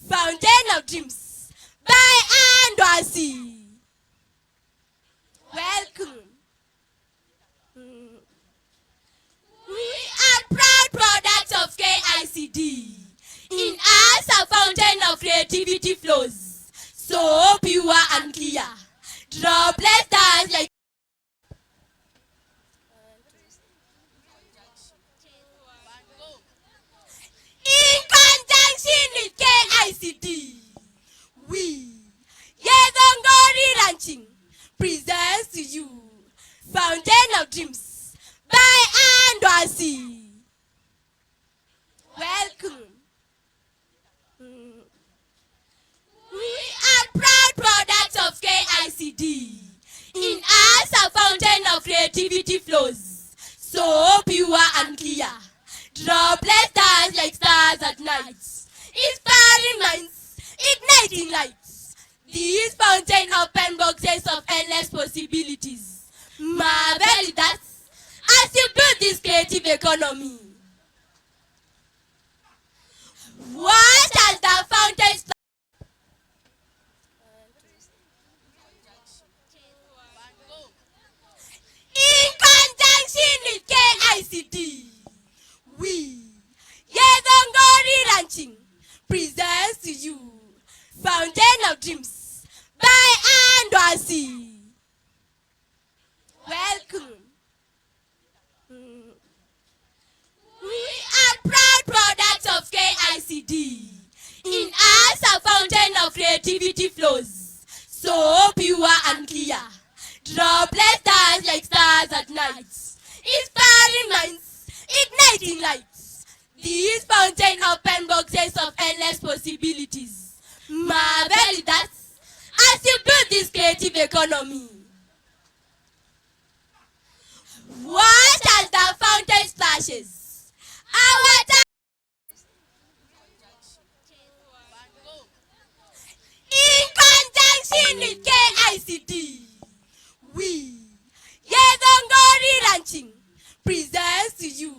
Fountain of Dreams by Andwasi. Welcome. We are proud products of KICD. In us a fountain of creativity flows, so pure and clear. Droplets dance like in conjunction with KICD, we, Yedongori Ranching, presents to you Fountain of Dreams by Andwasi. Welcome. We are proud products of KICD. In us a fountain of creativity flows, so pure and clear. Droplets dance like stars at night, inspiring minds, igniting lights. These fountain open boxes of endless possibilities. Marvel that as you build this creative economy. What has the fountain in conjunction with KICD, we, Yedongori Ranching, presents to you Fountain of Dreams by Andwasi. Welcome. We are proud products of KICD. In us a fountain of creativity flows, so pure and clear. Droplets dance like stars at night, inspiring minds, igniting lights. These fountain open boxes of endless possibilities. Marvel that as you build this creative economy. What as the fountain splashes, our in conjunction with KICD, we, Yedongori Ranching, presents to you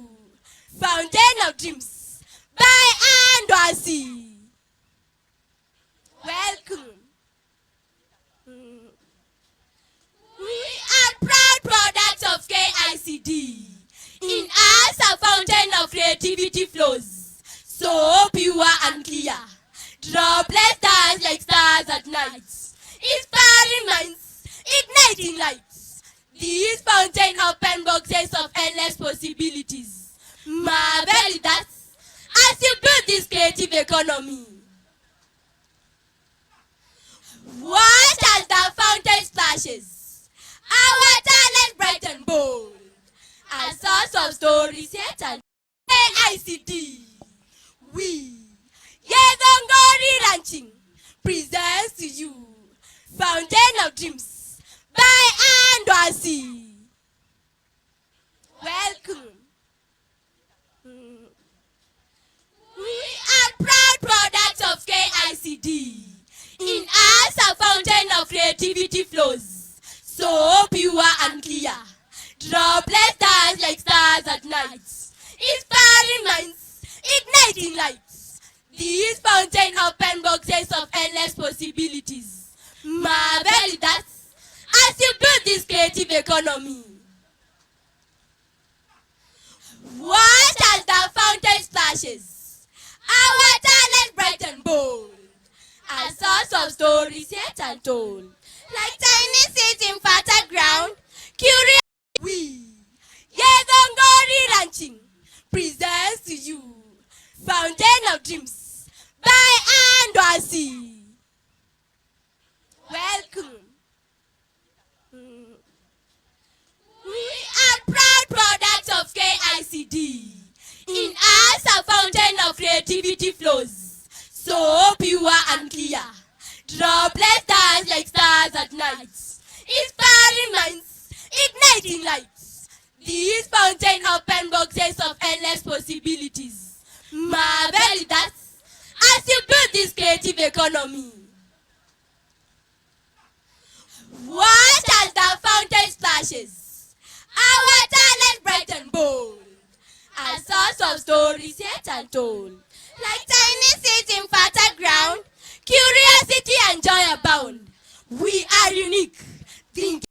Fountain of Dreams by Andwasi. Welcome. We are proud products of KICD. In us a fountain of creativity flows, so pure and clear. Droplets dance like stars at night, inspiring minds, igniting lights. These fountain open boxes of endless possibilities. Marvel that as you build this creative economy. What as the fountain splashes, our talent bright and bold, a source of stories yet and KICD, we, Yedongori Ranching, presents to you Fountain of Dreams by Andwasi. Welcome. We are proud products of KICD. In us a fountain of creativity flows, so pure and clear. Droplets dance like stars at night, inspiring minds, igniting lights. These fountain open boxes of endless possibilities. Marvel that as you build this creative economy. What as the fountain splashes, our talent bright and bold, a source of stories yet untold. Like tiny seeds in fertile ground, curious we, Yedongori Ranching, presents to you Fountain of Dreams by Andwasi. Welcome. We are proud products of KICD. In us a fountain of creativity flows, so pure and clear. Droplets dance like stars at night, inspiring minds, igniting lights. These fountain open boxes of endless possibilities. Marvel that as you build this creative economy. What as the fountain splashes, our talent bright and bold, a source of stories yet untold. Like tiny seeds in fertile ground, We are unique, thinking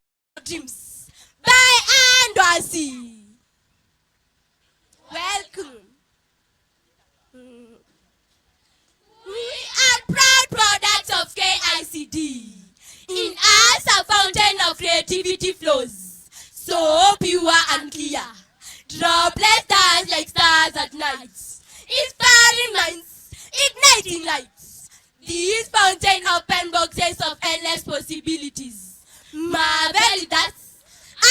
dreams by and sea. Welcome. We are proud products of KICD. In us a fountain of creativity flows, so pure and clear. Droplets dance like stars at night, inspiring minds, igniting lights. These fountain open boxes of endless possibilities. Marvel that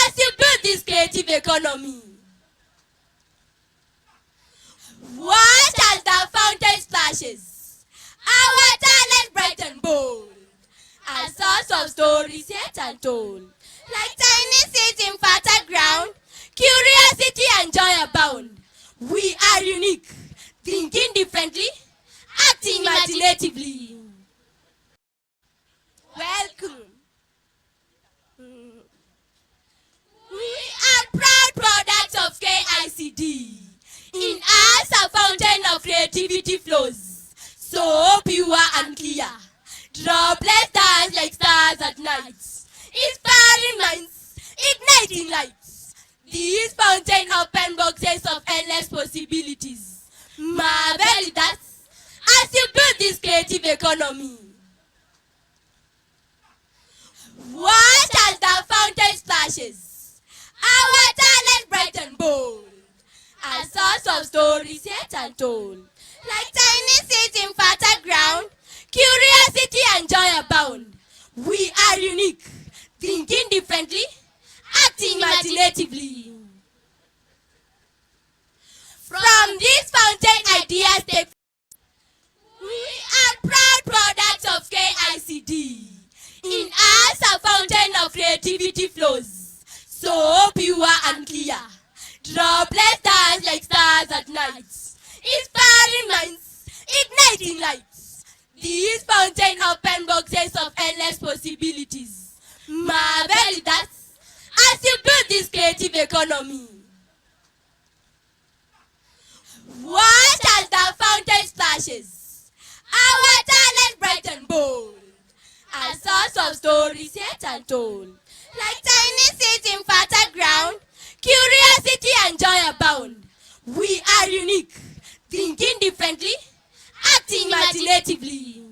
as you build this creative economy. Watch as the fountain splashes, our talent bright and bold, a source of stories yet untold. Like tiny seeds in fertile ground, curiosity and joy abound. We are unique, thinking differently, acting imaginatively. Welcome. We are proud products of KICD. In us a fountain of creativity flows, so pure and clear. Droplets dance like stars at night, inspiring minds, igniting lights. These fountain open boxes of endless possibilities. Marvel that as you build this creative economy. Watch as the fountain splashes, our talent bright and bold, a source of stories yet untold. Like tiny seeds in fertile ground, curiosity and joy abound. We are unique, thinking differently, acting imaginatively. From this fountain ideas take. We are proud products of KICD. In us a fountain of creativity flows, so pure and clear. Droplets dance like stars at night, inspiring minds, igniting lights. These fountain open boxes of endless possibilities. Marvel that as you build this creative economy. Watch as the fountain splashes, our talent bright and bold, a source of stories yet untold. Like tiny seeds in fertile ground, curiosity and joy abound. We are unique, thinking differently, acting imaginatively.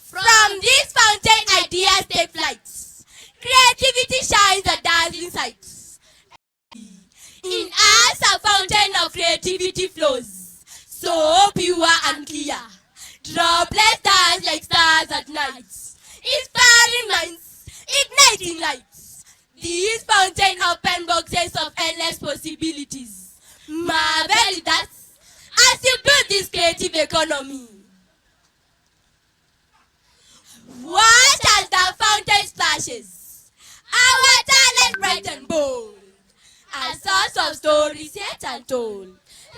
From this fountain ideas take flight. Creativity shines a dazzling sight. In us a fountain of creativity flows, so pure and clear. Droplets dance like stars at night, inspiring minds, igniting lights. These fountain open boxes of endless possibilities. Marvel that as you build this creative economy. Watch as the fountain splashes, our talent bright and bold, a source of stories yet untold.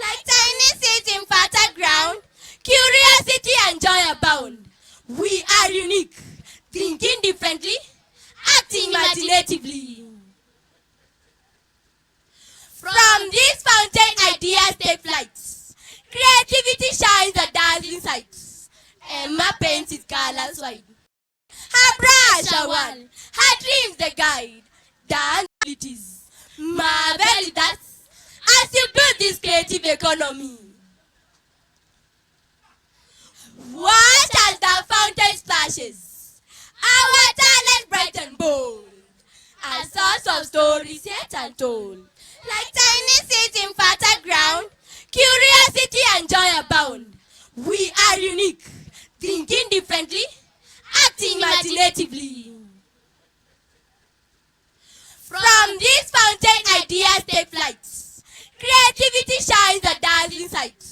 Like tiny seeds in fertile ground, curiosity and joy abound. We are unique, thinking differently, acting imaginatively. From this fountain ideas take flight. Creativity shines a dazzling sight. Emma paints its colors white. Her brush a wall, her dreams the guide. Dance abilities. Marvel that as you build this creative economy. Watch as the fountain splashes, our talent bright and bold, a source of stories yet untold. Like tiny seeds in fertile ground, curiosity and joy abound. We are unique, thinking differently, acting imaginatively. From this fountain ideas take flight. Creativity shines a dazzling sight.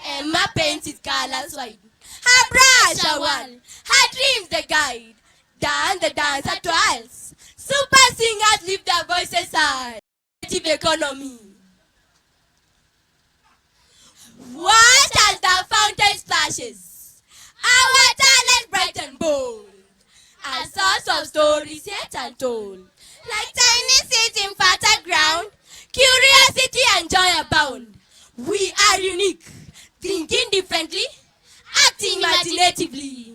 Emma paints its colors white. Her brush a wall, her dreams the guide. Dance the dance at trials. Super singers lift their voices high. Creative economy. Watch as the fountain splashes, our talent bright and bold, a source of stories yet untold. Like tiny seeds in fertile ground, curiosity and joy abound. We are unique, thinking differently, acting imaginatively.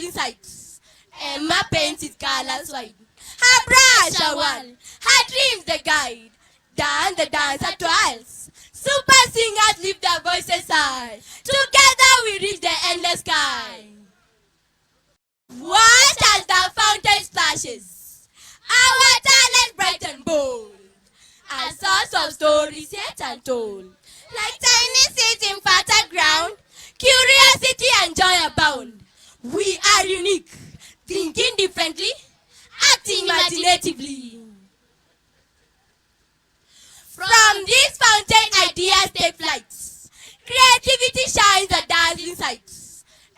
dazzling sights. Emma paints its colors wide. Her brush a wall, her dreams the guide. Dan the dancer twirls. Super singers lift their voices high. Together we reach the endless sky. Watch as the fountain splashes. Our talent bright and bold. A source of stories yet untold. Like tiny seeds in fertile ground, curiosity and joy abound. We are unique, thinking differently, acting imaginatively. From this fountain, ideas take flight. Creativity shines a dazzling sight.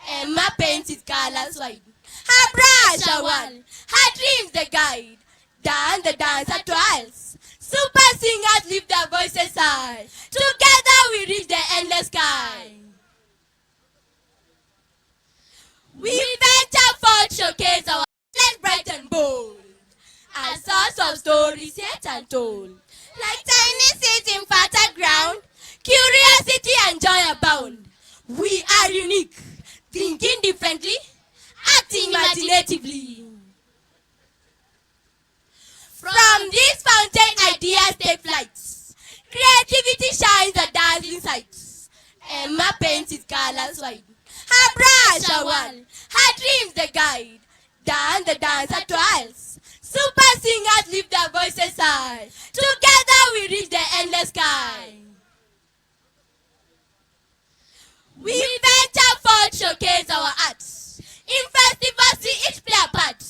Emma paints its colors wide. Her brush a wall, her dreams the guide. Dan the dancer twirls. Super singers lift their voices high. Together we reach the endless sky. We venture forth, showcase our talent bright and bold. A source of stories yet untold. Like tiny seeds in fertile ground, curiosity and joy abound. We are unique, thinking differently, acting imaginatively. From this fountain, ideas take flight. Creativity shines a dazzling sight. Emma paints its colors wide. Her brush a wall, her dreams the guide. Dan the dancer twirls. Super singers lift their voices high. Together we reach the endless sky. We venture forth, showcase our art. In festivals we each play a part.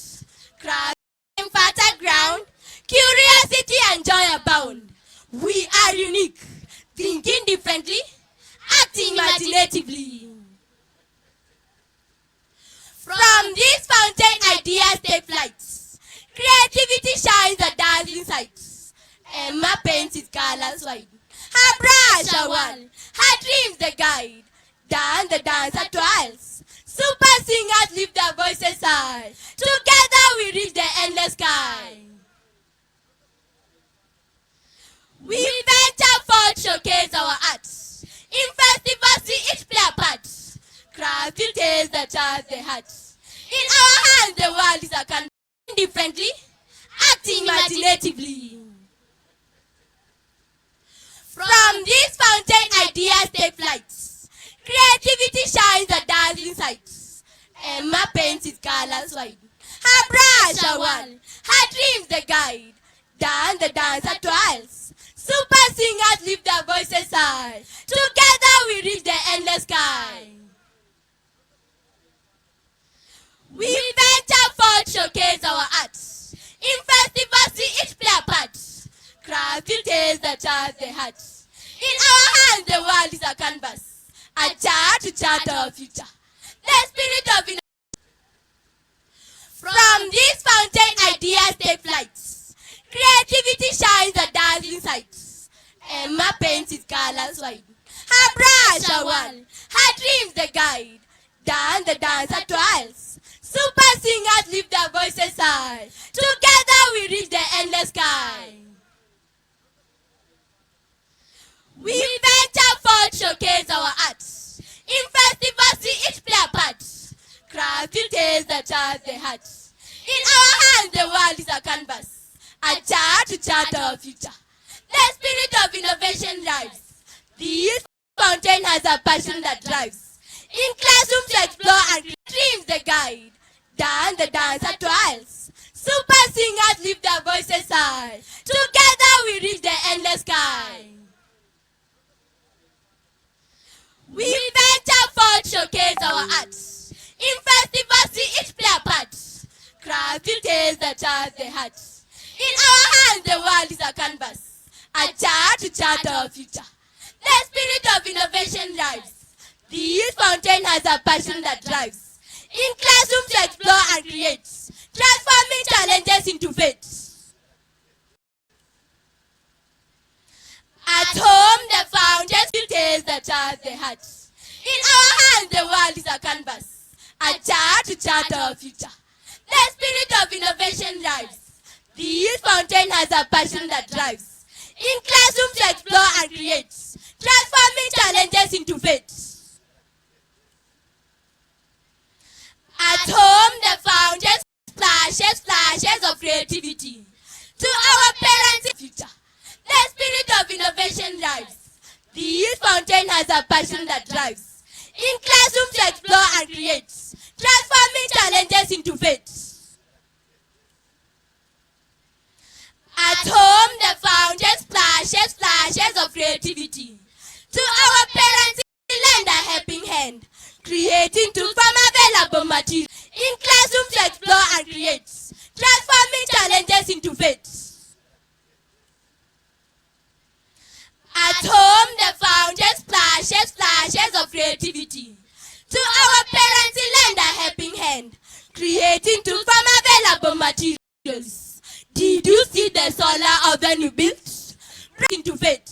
Craft in fertile ground, curiosity and joy abound. We are unique, thinking differently, acting imaginatively. From this fountain, ideas take flight. Creativity shines a dazzling sight. Emma paints its colors wide. Her brush a wall, her dreams the guide. Dan the dancer twirls. Super singers lift their voices high. Together we reach the endless sky. We venture forth, showcase our art. In festivals we each play a part. Crafting tales that charge the heart. In our hands the world is a canvas. Differently, acting imaginatively. From this fountain, ideas take flight. Creativity shines a dazzling sight. Emma paints its colors wide. Her brush a wall, her dreams the guide. Dan the dancer twirls. Super singers lift their voices high. Together we reach the endless sky. We venture forth, showcase our art. In festivals we each play a part. Crafting tales that charge the heart. In our hands the world is a canvas. A chart to chart our future. The spirit of innovation. From this fountain, ideas take flight. Creativity shines a dazzling sight. Emma paints its colors wide. Her brush a wall, her dreams the guide. Dan the dancer twirls. Super singers lift their voices high. Together we reach the endless sky. We venture forth, showcase our art. In festivals we each play a part. Crafting tales that charge the heart. In our hands the world is a canvas. A chart to chart our future. The spirit of innovation drives. This fountain has a passion that drives. In classrooms to explore and create dreams the guide. Dan the dancer twirls. Super singers lift their voices high. Together we reach the endless sky. We venture forth, showcase our art. In festivals we each play a part. Crafting tales that charge the heart. In our hands the world is a canvas. A chart to chart our future. The spirit of innovation drives. This fountain has a passion that drives. In classrooms to explore and create, transforming challenges into faith. At home, the fountain still tales that charge the heart. In our hands, the world is a canvas, a chart to chart our future. The spirit of innovation drives. This fountain has a passion that drives. In classrooms to explore and create, transforming challenges into faith. At At home, the fountain splashes of creativity. To our parents in future, the spirit of innovation drives. This fountain has a passion that drives. In classrooms to explore and create, transforming challenges into faith. At home, the fountain splashes of creativity. To our parents, lend a helping hand, creating tools from available materials. In classrooms to explore and create, transforming challenges into faith. At home, the fountain splashes of creativity. To our parents, lend a helping hand, creating tools from available materials. Did you see the solar oven you built? Bring into faith.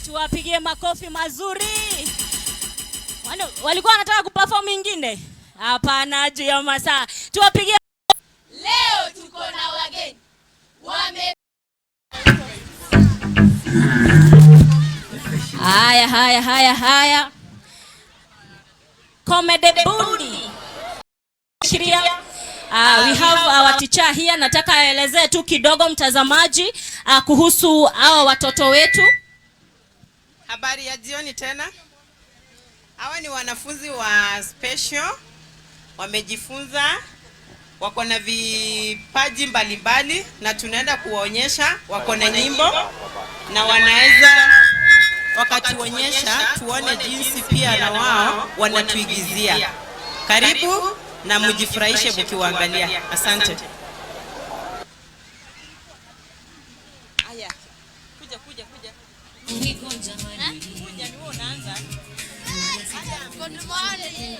Tuwapigie makofi mazuri. Walikuwa wanataka kuperform ingine? Hapana, juu ya masaa. Tuwapigie. Leo tuko na wageni. Haya. Comedy Bundi. We have our teacher here. Nataka aelezee tu kidogo mtazamaji kuhusu hawa watoto wetu. Habari ya jioni tena. Hawa ni wanafunzi wa special. Wamejifunza, wako na vipaji mbalimbali na tunaenda kuwaonyesha. Wako na nyimbo na wanaweza wakatuonyesha tuone jinsi pia na wao wanatuigizia. Karibu na mjifurahishe mkiwaangalia. Asante. Aya. Kuja. Good morning.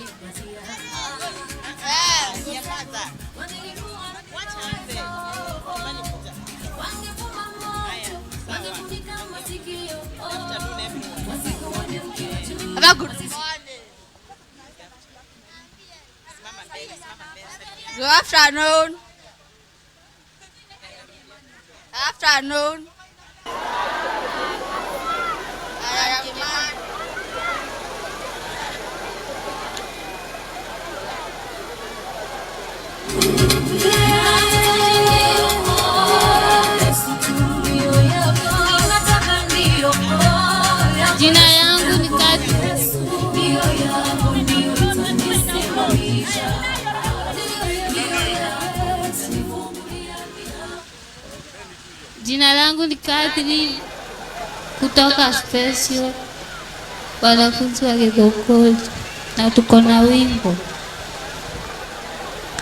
Good afternoon. Jina yangu ni Kati. Jina langu ni Kadri kutoka special. wanafunzi wa Gitothua na tuko na wimbo.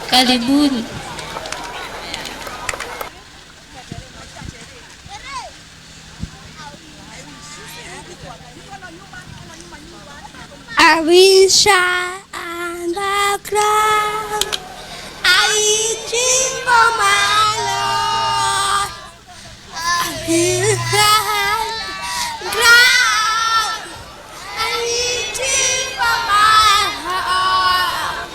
Karibuni. I wish I underground. I dream for my Lord. I wish I underground. I dream for my heart.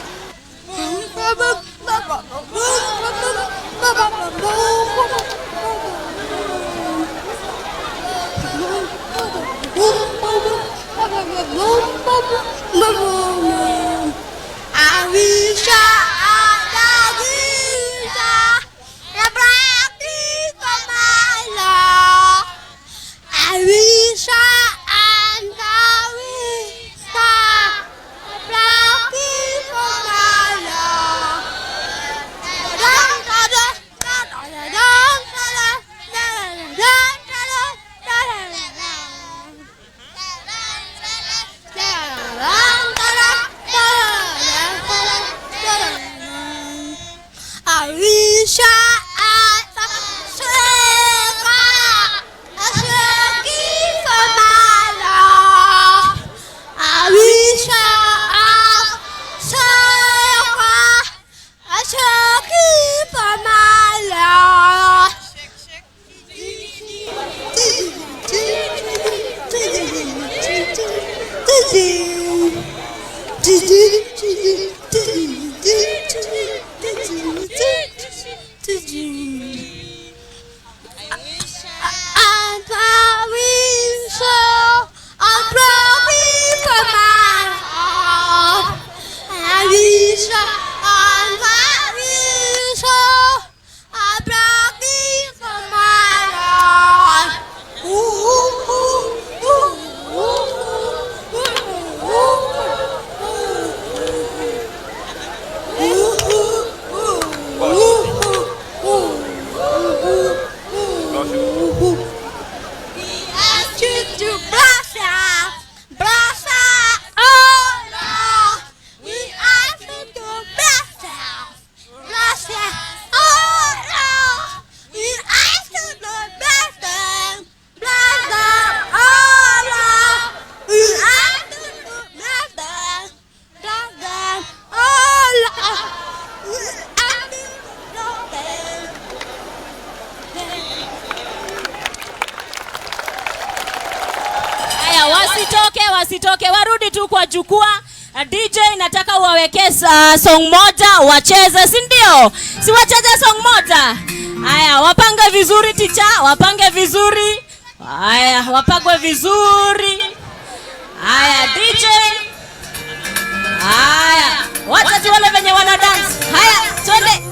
I wish I had a practice for my love. I wish I had a practice for my love. I wish I had a shaking for my love. I wish I had a shaking for my love. Wasitoke, warudi tu kwa jukwaa. DJ nataka uwaweke song moja wacheze, si ndio? Si wacheze song moja. Haya, wapange vizuri ticha, wapange vizuri. Haya, wapagwe vizuri. Haya, DJ. Haya, wacha tu wale wenye wana dance. Haya, twende.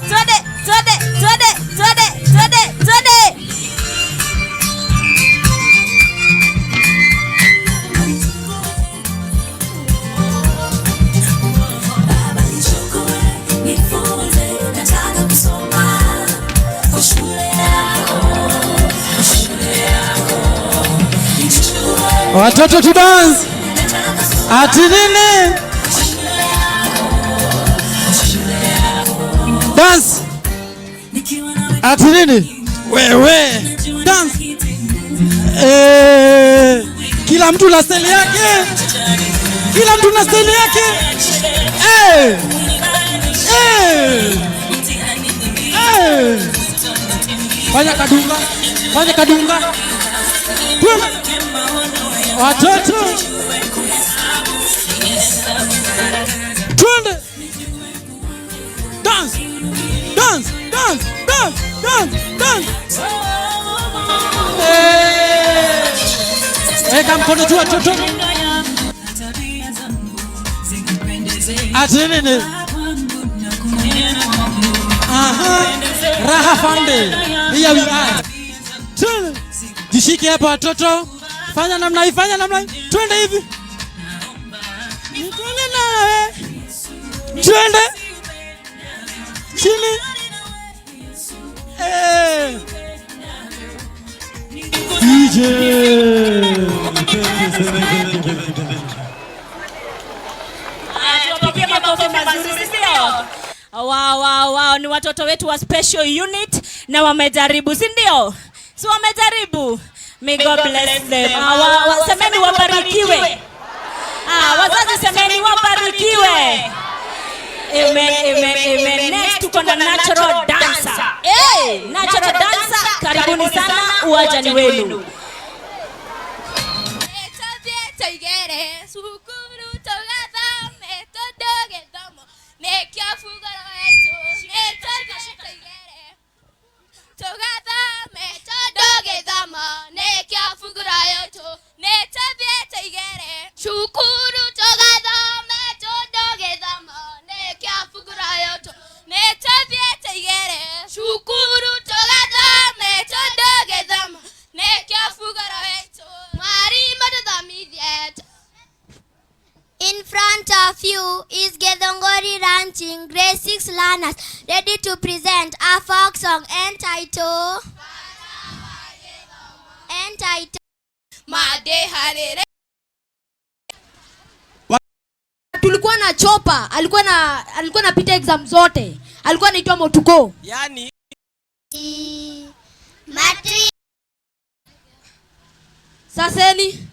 Watoto tu dance. Ati nini? Dance. Ati nini? Wewe. Dance. Kila mtu na style yake. Fanya kadunga. Watoto. Twende. Dance. Weka mkono tu watoto. Ati nini? Raha fande. Here we are. Twende. Jishike hapa watoto. Fanya namna hii. Twende hivi. Twende nawe. Twende. Chini. DJ. Tuwapigie makofi mazuri, sio? Wow, ni watoto wetu wa special unit na wamejaribu, si ndio? Si wamejaribu? May God bless them. Semeni wabarikiwe. Wazazi semeni wabarikiwe. Amen. Next tuko na natural dancer. Natural dancer, karibuni sana, uwajani wenu. In front of you is Gedongori Ranching Grade 6 learners ready to present a folk song entitled Made harere. Tulikuwa na chopa, alikuwa anapita exam zote. Alikuwa anaitwa Motuko. Yani Matri. Saseni